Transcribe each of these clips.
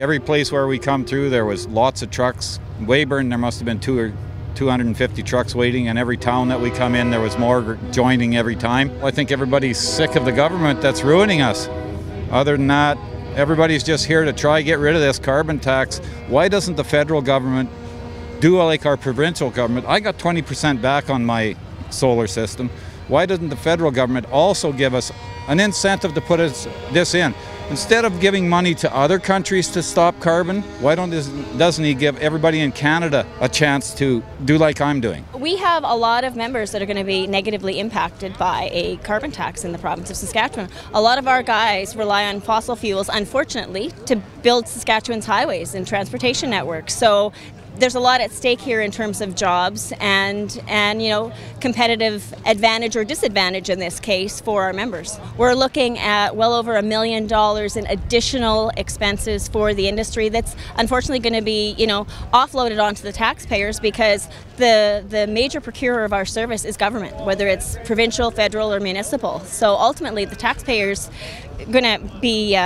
Every place where we come through, there was lots of trucks. Weyburn, there must have been 250 trucks waiting, and every town that we come in, there was more joining every time. I think everybody's sick of the government that's ruining us. Other than that, everybody's just here to try get rid of this carbon tax. Why doesn't the federal government do like our provincial government? I got 20% back on my solar system. Why doesn't the federal government also give us an incentive to put this in? Instead of giving money to other countries to stop carbon, why doesn't he give everybody in Canada a chance to do like I'm doing? We have a lot of members that are going to be negatively impacted by a carbon tax in the province of Saskatchewan. A lot of our guys rely on fossil fuels, unfortunately, to build Saskatchewan's highways and transportation networks. So there's a lot at stake here in terms of jobs and competitive advantage or disadvantage in this case for our members. We're looking at well over $1 million in additional expenses for the industry that's unfortunately going to be offloaded onto the taxpayers, because the major procurer of our service is government, whether it's provincial, federal or municipal. So ultimately the taxpayers are going to be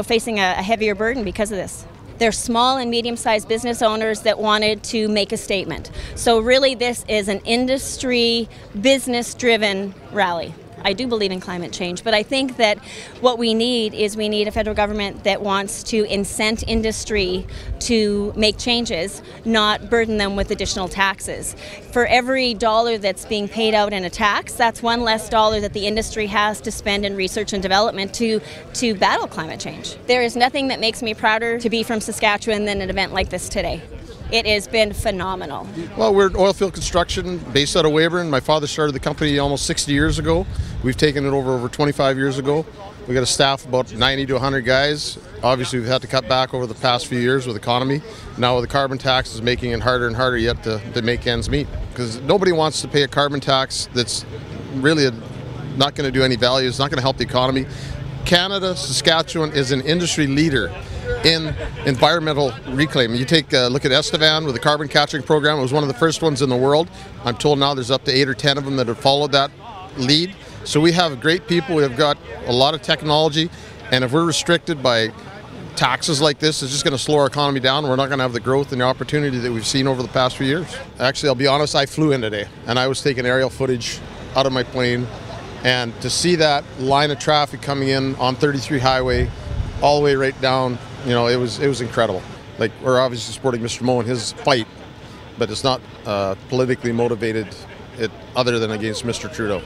facing a heavier burden because of this. They're small and medium-sized business owners that wanted to make a statement. So really this is an industry, business-driven rally. I do believe in climate change, but I think that what we need a federal government that wants to incent industry to make changes, not burden them with additional taxes. For every dollar that's being paid out in a tax, that's one less dollar that the industry has to spend in research and development to battle climate change. There is nothing that makes me prouder to be from Saskatchewan than an event like this today. It has been phenomenal. Well, we're oilfield construction based out of Weyburn. My father started the company almost 60 years ago. We've taken it over 25 years ago. We got a staff of about 90 to 100 guys. Obviously, we've had to cut back over the past few years with the economy. Now with the carbon tax is making it harder and harder yet to make ends meet. Because nobody wants to pay a carbon tax that's really not going to do any value. It's not going to help the economy. Canada, Saskatchewan is an industry leader in environmental reclaim. You take a look at Estevan with the carbon capturing program. It was one of the first ones in the world. I'm told now there's up to 8 or 10 of them that have followed that lead. So we have great people. We've got a lot of technology, and if we're restricted by taxes like this, it's just going to slow our economy down. We're not going to have the growth and the opportunity that we've seen over the past few years. Actually, I'll be honest, I flew in today, and I was taking aerial footage out of my plane, and to see that line of traffic coming in on 33 highway all the way right down, it was incredible. Like, we're obviously supporting Mr. Moe in his fight, but it's not politically motivated other than against Mr. Trudeau.